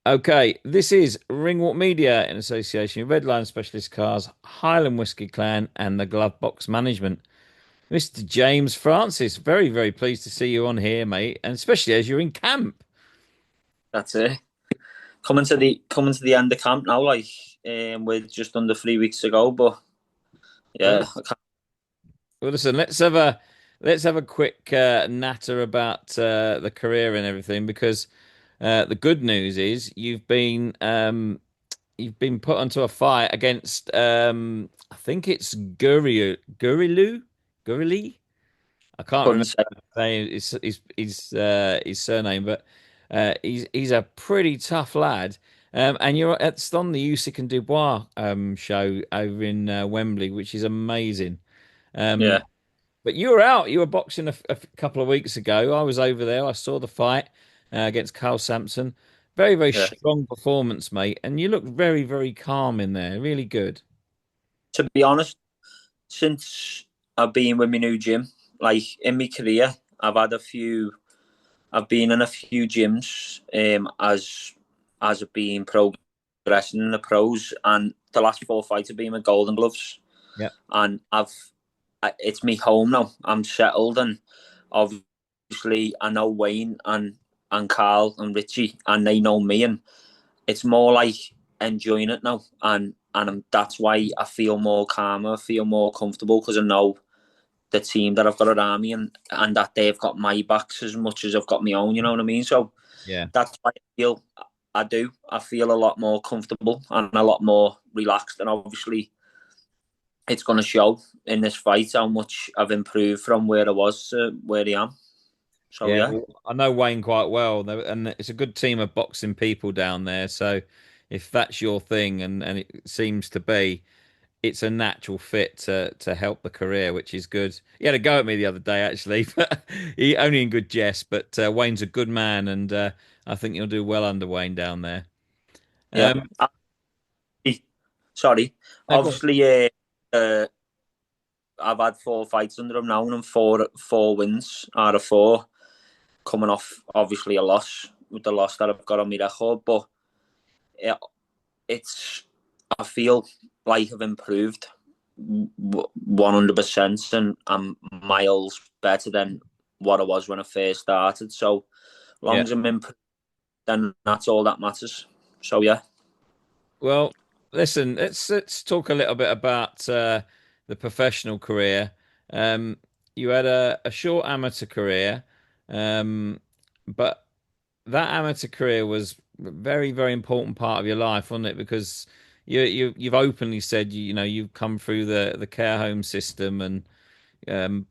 Okay, this is Ringwalk Media in association with Redline Specialist Cars, Highland Whiskey Clan, and the Glove Box Management. Mr. James Francis, very, very pleased to see you on here, mate, and especially as you're in camp. That's it. Coming to the end of camp now. We're just under 3 weeks ago, but Well, yeah, listen, let's have a quick natter about the career and everything because the good news is you've been put onto a fight against I think it's Gurilu. I can't couldn't remember say. his surname, but he's a pretty tough lad. And you're on the Usyk and Dubois show over in Wembley, which is amazing. Um, Yeah, but you were out. You were boxing a couple of weeks ago. I was over there. I saw the fight against Carl Sampson. Very, very yeah. strong performance, mate. And you look very, very calm in there. Really good. To be honest, since I've been with my new gym, like in my career, I've had a few. I've been in a few gyms as I've been progressing in the pros, and the last four fights have been with Golden Gloves, Yeah. and it's me home now. I'm settled, and obviously I know Wayne and Carl and Richie, and they know me, and it's more like enjoying it now, and that's why I feel more calmer, I feel more comfortable because I know the team that I've got around me, and that they've got my backs as much as I've got my own. You know what I mean? So Yeah. that's why I feel a lot more comfortable and a lot more relaxed, and obviously it's going to show in this fight how much I've improved from where I was to where I am. So Yeah, yeah, well, I know Wayne quite well, and it's a good team of boxing people down there. So if that's your thing, and it seems to be, it's a natural fit to help the career, which is good. He had a go at me the other day, actually, but he only in good jest. But Wayne's a good man, and I think you'll do well under Wayne down there. yeah. Um, Sorry, no, go on. obviously, I've had four fights under him now, and four wins out of four, coming off obviously a loss with the loss that I've got on my record, but it, it's I feel like I've improved 100%, and I'm miles better than what I was when I first started. So long Yeah. as I'm improved, then that's all that matters. So yeah, Well, listen, let's talk a little bit about the professional career. Um, you had a short amateur career, but that amateur career was a very, very important part of your life, wasn't it? Because you've openly said you know you've come through the care home system, and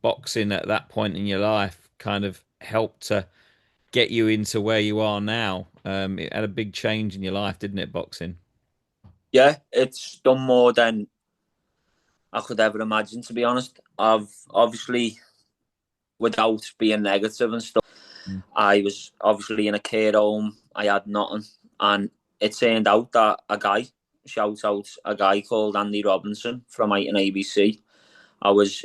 boxing at that point in your life kind of helped to get you into where you are now. It had a big change in your life, didn't it, boxing? yeah, it's done more than I could ever imagine. To be honest, I've obviously, without being negative and stuff, Mm. I was obviously in a care home. I had nothing, and it turned out that shout out a guy called Andy Robinson from Eight and ABC.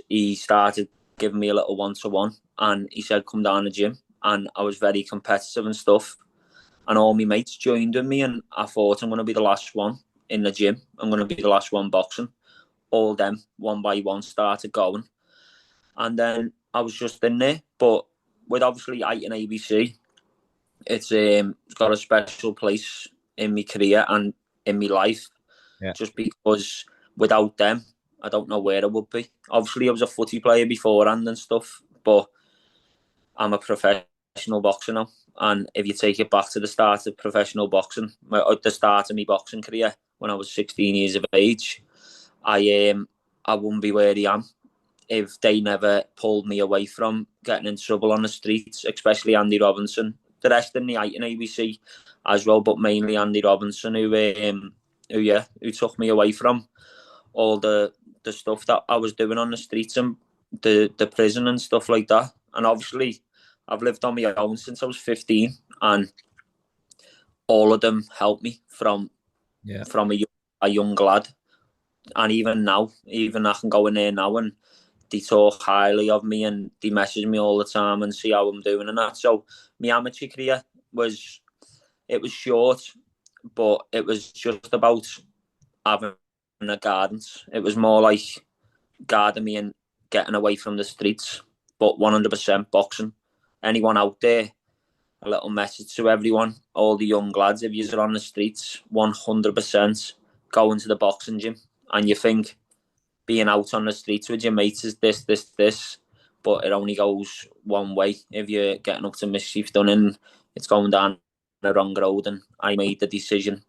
He started giving me a little one to one, and he said, "Come down to the gym." And I was very competitive and stuff, and all my mates joined with me, and I thought I'm going to be the last one in the gym. I'm going to be the last one boxing. All them one by one started going, and then I was just in there. But with obviously Eight and ABC, it's got a special place in my career and in my life, Yeah. just because without them, I don't know where I would be. Obviously, I was a footy player beforehand and stuff, but I'm a professional boxer now. And if you take it back to the start of professional boxing, at the start of my boxing career, when I was 16 years of age, I wouldn't be where I am if they never pulled me away from getting in trouble on the streets, especially Andy Robinson. The rest in the ABC as well, but mainly Andy Robinson, who took me away from all the stuff that I was doing on the streets and the prison and stuff like that. And obviously, I've lived on my own since I was 15, and all of them helped me Yeah. from a young lad. And even now, even I can go in there now and they talk highly of me and they message me all the time and see how I'm doing and that. So my amateur career was it was short, but it was just about having a guidance. It was more like guarding me and getting away from the streets, but 100% boxing. Anyone out there, a little message to everyone, all the young lads, if you're on the streets, 100% go into the boxing gym. And you think being out on the streets with your mates is this, but it only goes one way if you're getting up to mischief done and it's going down the wrong road. And I made the decision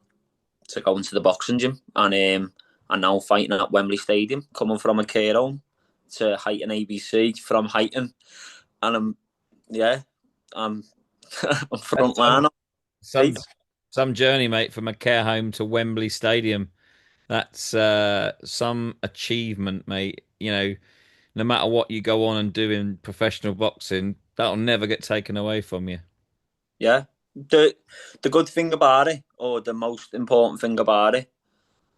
to go into the boxing gym, and I'm now fighting at Wembley Stadium, coming from a care home to Heighton ABC from Heighton, and I'm I'm That's front line. some some journey, mate, from a care home to Wembley Stadium. That's some achievement, mate. You know, no matter what you go on and do in professional boxing, that'll never get taken away from you. Yeah, the good thing about it, or the most important thing about it,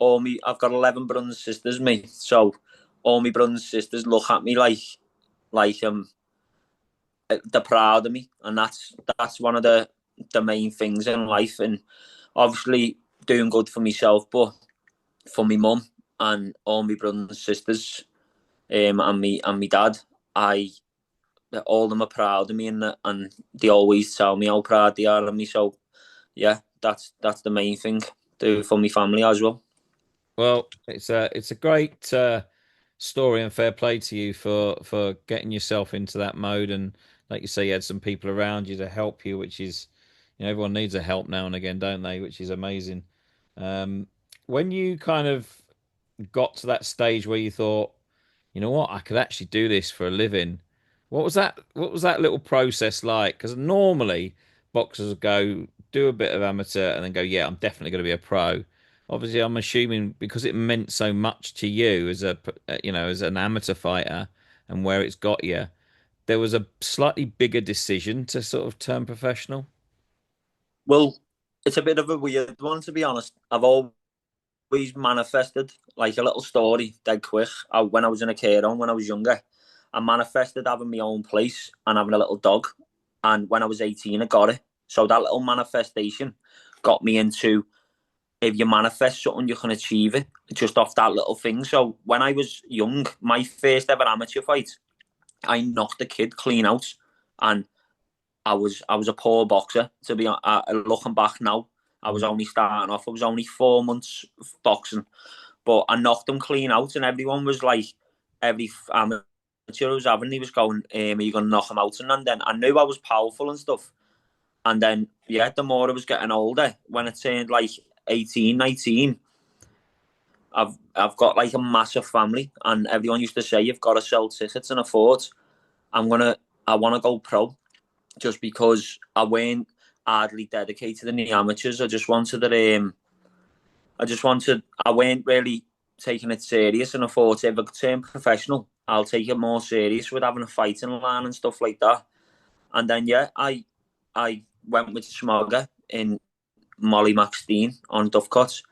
I've got 11 brothers and sisters, mate. So all my brothers and sisters look at me like they're proud of me, and that's one of the main things in life. And obviously doing good for myself, but for my mum and all my brothers and sisters, and me dad, I all of them are proud of me, and they always tell me how proud they are of me. So yeah, that's the main thing. Do for my family as well. Well, it's a great story, and fair play to you for getting yourself into that mode. And like you say, you had some people around you to help you, which is, everyone needs a help now and again, don't they? Which is amazing. Um, when you kind of got to that stage where you thought, you know what, I could actually do this for a living. What was that? What was that little process like? Because normally boxers go do a bit of amateur and then go, yeah, I'm definitely going to be a pro. Obviously, I'm assuming because it meant so much to you as as an amateur fighter and where it's got you, there was a slightly bigger decision to sort of turn professional. Well, it's a bit of a weird one, to be honest. I've always manifested like a little story dead quick. When I was in a care home when I was younger, I manifested having my own place and having a little dog. And when I was 18, I got it. So that little manifestation got me into, if you manifest something, you can achieve it just off that little thing. So when I was young, my first ever amateur fight, I knocked the kid clean out, and I was a poor boxer. To be looking back now, I was only starting off. I was only 4 months boxing, but I knocked him clean out, and everyone was like, every amateur I was having, he was going, "Are you going to knock him out?" And then I knew I was powerful and stuff. And then yeah, the more I was getting older, when I turned like 18, 19, I've got like a massive family, and everyone used to say, "You've got to sell tickets and afford." I want to go pro, just because I weren't hardly dedicated in the amateurs. I weren't really taking it serious, and I thought if I turn professional, I'll take it more serious with having a fighting line and stuff like that. And then yeah, I went with Smogger in Molly McSteen on Dovecot,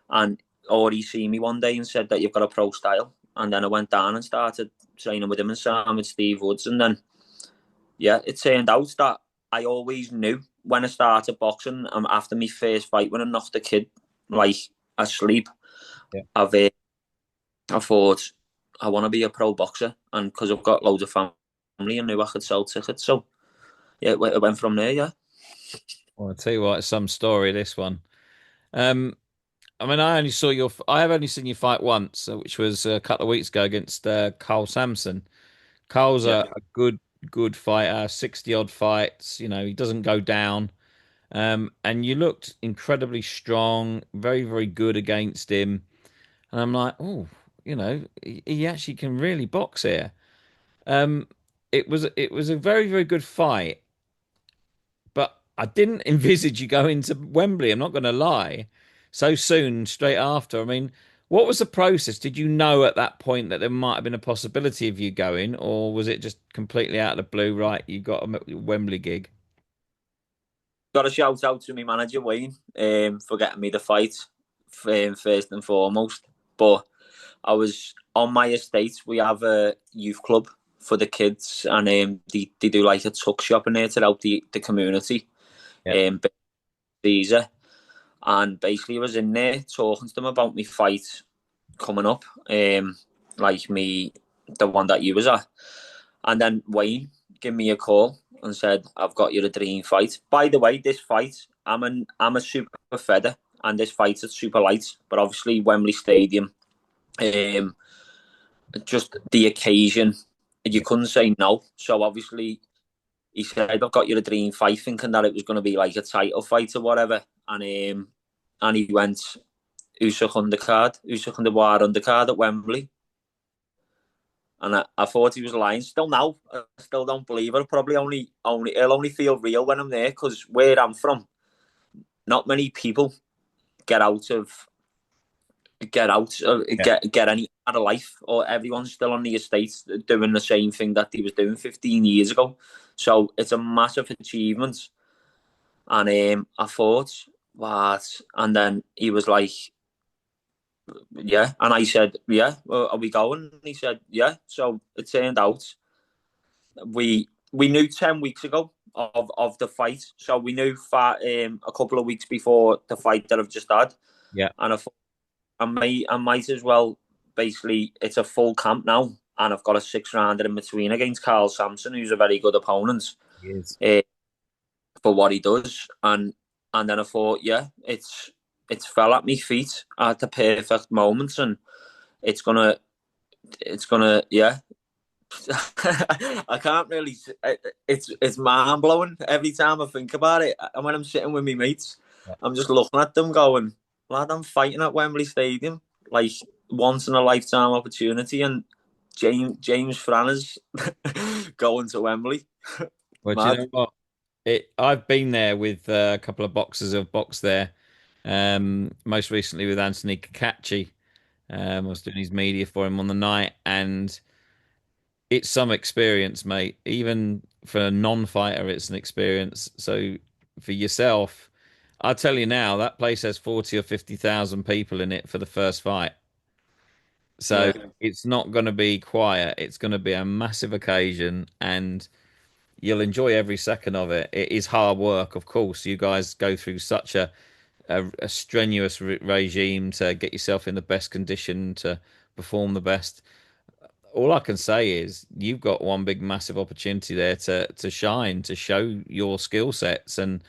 and Ori seen me one day and said that you've got a pro style. And then I went down and started training with him and Sam with Steve Woods, and then yeah, it turned out that I always knew when I started boxing, after my first fight when I knocked the kid like asleep, Yeah. I thought I want to be a pro boxer, and because I've got loads of family, I knew I could sell tickets. So yeah, it went from there. Yeah, Well, I'll tell you what, it's some story, this one. Um, I mean, I have only seen you fight once, which was a couple of weeks ago against Carl Samson. Carl's yeah. a good fighter, 60 odd fights. He doesn't go down. And you looked incredibly strong, very, very good against him. And I'm like, oh, he actually can really box here. Um, it was a very, very good fight, but I didn't envisage you going to Wembley. I'm not going to lie. So soon, straight after. I mean, what was the process? Did you know at that point that there might have been a possibility of you going, or was it just completely out of the blue? Right, you got a Wembley gig. Got a shout out to my manager Wayne for getting me the fight, first and foremost. But I was on my estate. We have a youth club for the kids, and they do like a tuck shop in there to help the community. Yeah. Um, Caesar. and basically I was in there talking to them about my fight coming up, like the one that you was at, and then Wayne gave me a call and said, "I've got you a dream fight." By the way, this fight, I'm a super feather, and this fight's at super light, but obviously Wembley Stadium, um, just the occasion, you couldn't say no. So obviously he said, "I've got you a dream fight," thinking that it was going to be like a title fight or whatever, and he went Usyk undercard, Usyk undercard at Wembley. And I thought he was lying. Still now, I still don't believe it. Probably it'll only feel real when I'm there, because where I'm from, not many people get out of Yeah. get any out of life, or everyone's still on the estates doing the same thing that he was doing 15 years ago. So it's a massive achievement. And I thought, what? And then he was like, yeah. And I said, yeah, well, are we going? And he said, yeah. So it turned out we knew 10 weeks ago of the fight. So we knew a couple of weeks before the fight that I've just had. Yeah. And I thought, I might as well, basically, it's a full camp now. And I've got a 6 rounder in between against Carl Sampson, who's a very good opponent Yes. for what he does. And then I thought, yeah, it's fell at my feet at the perfect moment, and it's gonna yeah. I can't really. It's mind blowing every time I think about it. And when I'm sitting with my mates, Yeah. I'm just looking at them, going, "Lad, I'm fighting at Wembley Stadium, like once in a lifetime opportunity." And James Franner's going to Wembley. Well, do you Mad. know what? I've been there with a couple of boxers of box there. Most recently with Anthony Kakachi. I was doing his media for him on the night, and it's some experience, mate. Even for a non-fighter, it's an experience. So for yourself, I'll tell you now, that place has 40 or 50,000 people in it for the first fight. So Yeah, it's not going to be quiet. It's going to be a massive occasion, and you'll enjoy every second of it. It is hard work, of course. You guys go through such a strenuous regime to get yourself in the best condition to perform the best. All I can say is you've got one big massive opportunity there to shine, to show your skill sets, and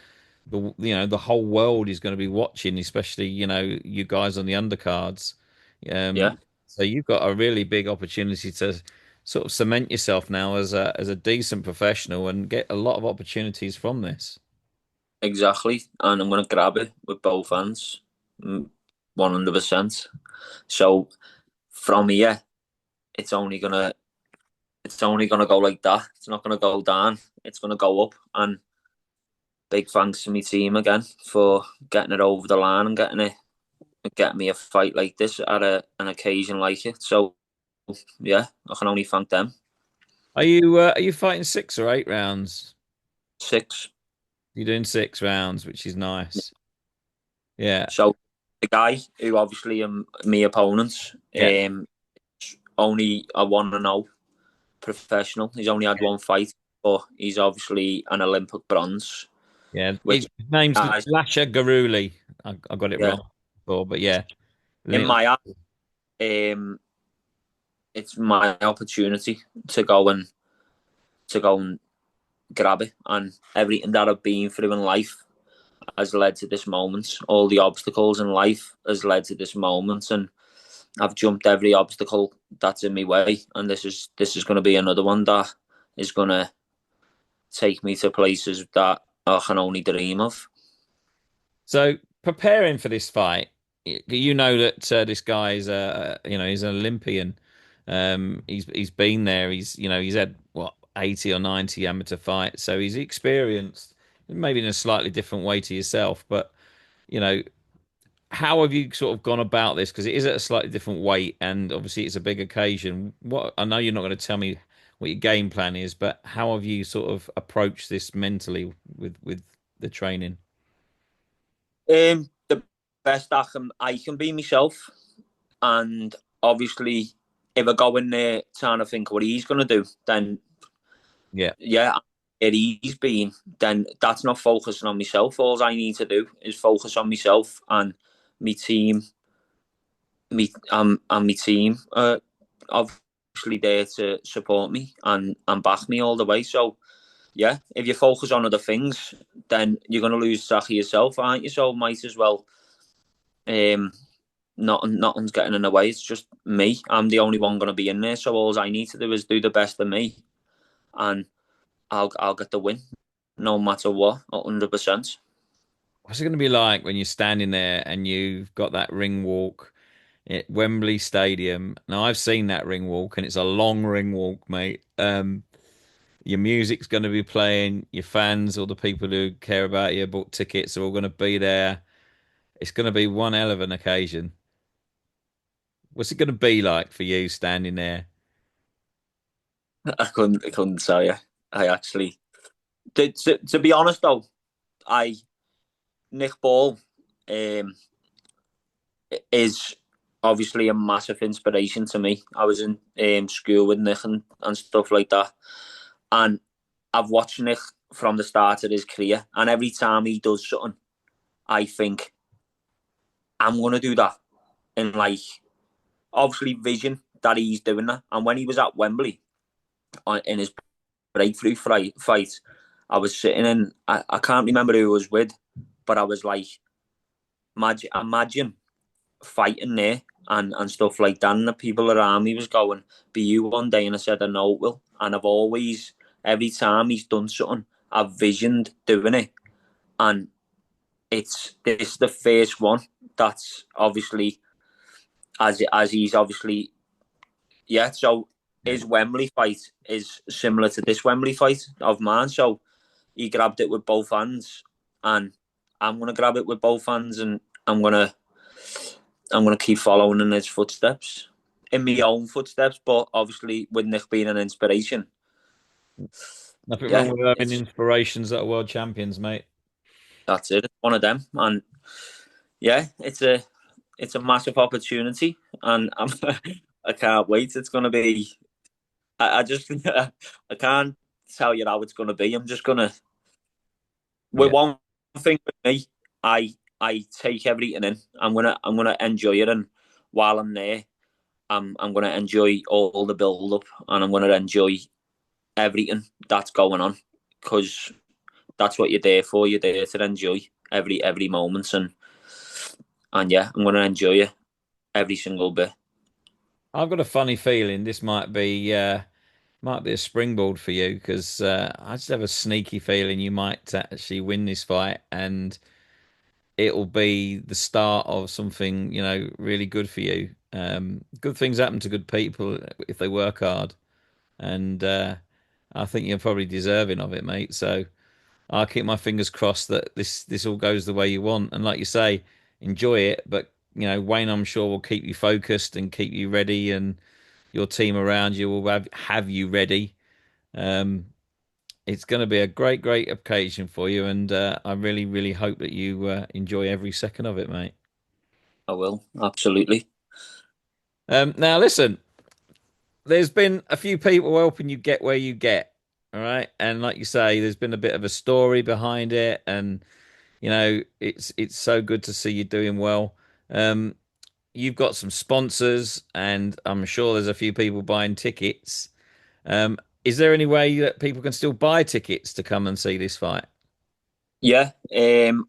the whole world is going to be watching, especially you guys on the undercards. yeah, So you've got a really big opportunity to sort of cement yourself now as a decent professional and get a lot of opportunities from this. exactly. And I'm gonna grab it with both hands, 100%. So from here, it's only gonna it's only gonna go like that. It's not gonna go down. It's gonna go up. And big thanks to my team again for getting it over the line and getting me a fight like this at an occasion like it. So yeah, I can only thank them. Are you fighting 6 or 8 rounds? 6. You're doing 6 rounds, which is nice. Yeah, So the guy who obviously my opponents, yeah, only a 1-0 professional. He's only had one fight, but he's obviously an Olympic bronze, yeah. which His name's guys, Lasha Garuli. I got it yeah, wrong before, but yeah. in Little- my um, it's my opportunity to go and grab it, and everything that I've been through in life has led to this moment. All the obstacles in life has led to this moment, and I've jumped every obstacle that's in my way, and this is going to be another one that is going to take me to places that I can only dream of. So preparing for this fight, you know that this guy is he's an Olympian. He's been there. He's had what 80 or 90 amateur fights, so he's experienced. Maybe in a slightly different way to yourself, but you know, how have you sort of gone about this? Because it is at a slightly different weight, and obviously it's a big occasion. What I know you're not going to tell me what your game plan is, but how have you sort of approached this mentally with the training? The best I can be myself, and obviously, if I go in there trying to think what he's going to do, then Yeah, yeah, where he's been, then that's not focusing on myself. All I need to do is focus on myself and my team, and my team obviously there to support me and back me all the way. So yeah, if you focus on other things, then you're going to lose track of yourself, aren't you? So might as well. Um, nothing's getting in the way. It's just me. I'm the only one going to be in there. So all I need to do is do the best of me, and I'll get the win, no matter what, 100%. What's it going to be like when you're standing there and you've got that ring walk at Wembley Stadium? Now, I've seen that ring walk, and it's a long ring walk, mate. Your music's going to be playing. Your fans, or the people who care about you, bought tickets, are all going to be there. It's going to be one hell of an occasion. What's it going to be like for you standing there? I couldn't tell you. I actually, to be honest though, I Nick Ball um, is obviously a massive inspiration to me. I was in school with Nick and stuff like that, and I've watched Nick from the start of his career, and every time he does something, I think I'm gonna do that. And like, obviously, vision that he's doing that. And when he was at Wembley in his breakthrough fight, I was sitting in. I can't remember who I was with, but I was like, imagine fighting there and stuff like that. And the people around me was going, "Be you one day?" And I said, "I know it will." And I've always, every time he's done something, I've visioned doing it. And it's this the first one that's obviously as he's obviously yeah. So his Wembley fight is similar to this Wembley fight of mine. So he grabbed it with both hands, and I'm gonna grab it with both hands, and I'm gonna keep following in his footsteps, in my own footsteps. But obviously, with Nick being an inspiration, Nothing wrong yeah, with having it's inspirations that are world champions, mate. that's it. It's one of them, and yeah, it's a massive opportunity, and I can't wait. It's gonna be. I just I can't tell you how it's gonna be. I'm just gonna. With Yeah. one thing with me, I take everything in. I'm gonna enjoy it, and while I'm there, I'm gonna enjoy all the build up, and I'm gonna enjoy everything that's going on, because that's what you're there for. You're there to enjoy every moment, and yeah, I'm gonna enjoy it every single bit. I've got a funny feeling this might be a springboard for you because I just have a sneaky feeling you might actually win this fight, and it'll be the start of something, really good for you. Good things happen to good people if they work hard, and I think you're probably deserving of it, mate. So I'll keep my fingers crossed that this all goes the way you want, and like you say, enjoy it. But Wayne, I'm sure will keep you focused and keep you ready, and your team around you will have you ready. Um, it's going to be a great, great occasion for you, and I really, really hope that you enjoy every second of it, mate. I will absolutely. Now, listen, there's been a few people helping you get where you get, all right, and like you say, there's been a bit of a story behind it, and it's so good to see you doing well. Um, you've got some sponsors, and I'm sure there's a few people buying tickets. Um, is there any way that people can still buy tickets to come and see this fight? Yeah,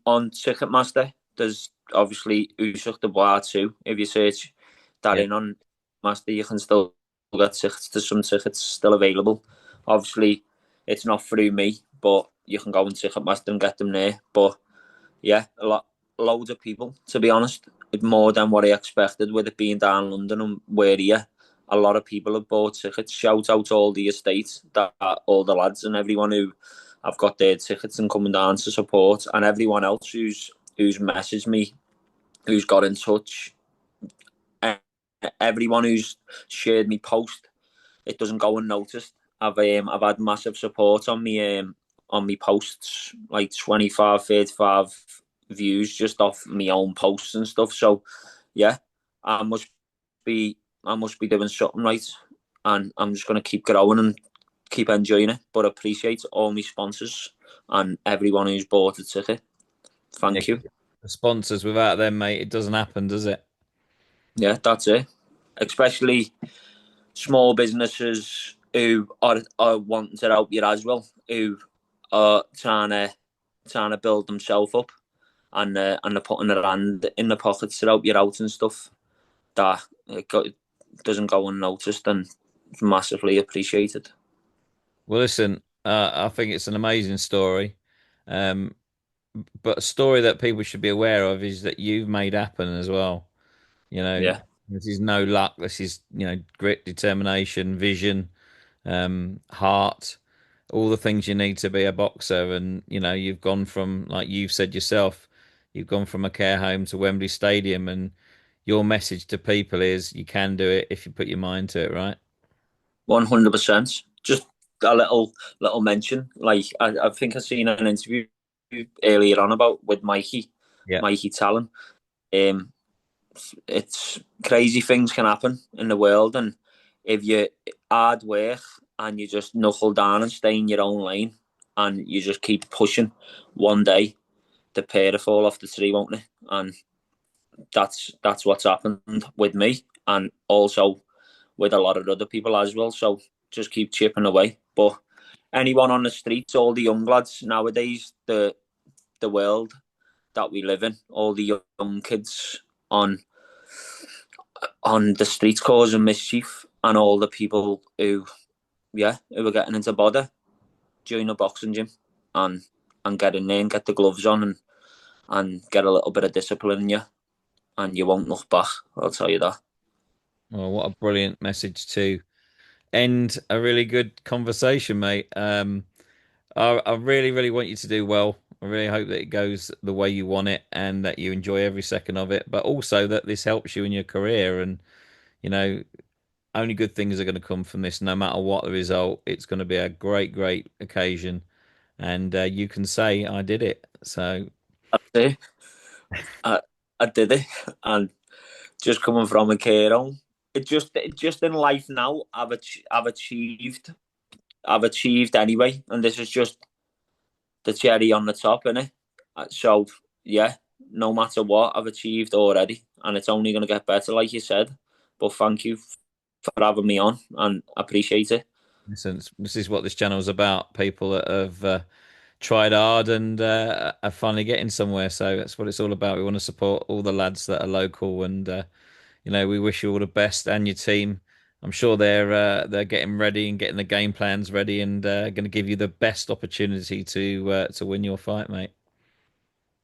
on Ticketmaster, there's obviously Usyk the Bar too. If you search that Yeah. in on Master, you can still get tickets. There's some tickets still available. Obviously, it's not through me, but you can go on Ticketmaster and get them there. But yeah, loads of people, to be honest. More than what I expected with it being down London and where here. A lot of people have bought tickets. Shout out to all the estates, that all the lads and everyone who have got their tickets and coming down to support, and everyone else who's messaged me, who's got in touch, everyone who's shared me post. It doesn't go unnoticed. I've had massive support on me posts, like 25, 35 views just off my own posts and stuff. So yeah, I must be I must be doing something right, and I'm just gonna keep growing and keep enjoying it. But appreciate all my sponsors and everyone who's bought a ticket. Yeah, Thank you. the sponsors, without them, mate, it doesn't happen, does it? Yeah, that's it. Especially small businesses who are wanting to help you as well, who are trying to build themselves up and they're putting their hand in the pockets to help you out and stuff. That doesn't go unnoticed and massively appreciated. Well, listen, I think it's an amazing story. Um, but a story that people should be aware of is that you've made happen as well. You know, Yeah, this is no luck. This is, grit, determination, vision, heart, all the things you need to be a boxer. And, you've gone from, like you've said yourself, you've gone from a care home to Wembley Stadium. And your message to people is you can do it if you put your mind to it, right? 100%. Just a little mention. Like I think I seen an interview earlier on about with Yeah. Mikey Talon. Um, it's crazy things can happen in the world, and if you hard work and you just knuckle down and stay in your own lane, and you just keep pushing, one day the pear will fall off the tree, won't it? And that's what's happened with me, and also with a lot of other people as well. So just keep chipping away. But anyone on the streets, all the young lads nowadays, the world that we live in, all the young kids on the streets causing mischief, and all the people who are getting into bother during the boxing gym, and get in there and get the gloves on and get a little bit of discipline in you, and you won't look back. I'll tell you that. Well, what a brilliant message to end a really good conversation, mate. I really, really want you to do well. I really hope that it goes the way you want it and that you enjoy every second of it, but also that this helps you in your career. And, you know, only good things are going to come from this, no matter what the result. It's going to be a great, great occasion. And you can say, I did it. So, That's it. I, I did it, and just coming from a care home, it just in life now, I've achieved anyway, and this is just the cherry on the top, innit? So yeah, no matter what, I've achieved already, and it's only going to get better, like you said. But thank you for having me on, and I appreciate it. listen, this is what this channel is about. People that have tried hard and are finally getting somewhere. So that's what it's all about. We want to support all the lads that are local, and we wish you all the best and your team. I'm sure they're getting ready and getting the game plans ready, and going to give you the best opportunity to win your fight, mate.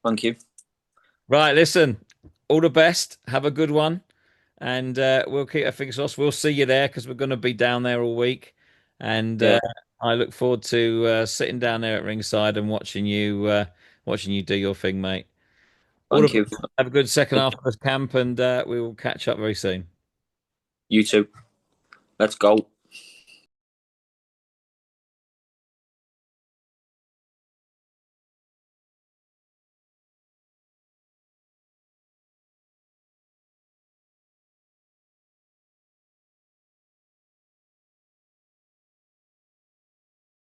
Thank you. Right, listen, all the best. Have a good one, and we'll keep our fingers crossed. We'll see you there because we're going to be down there all week, and Yeah, I look forward to sitting down there at ringside and watching you do your thing, mate. All the thank you. best. Have a good second half of the camp, and we will catch up very soon. You too. Let's go.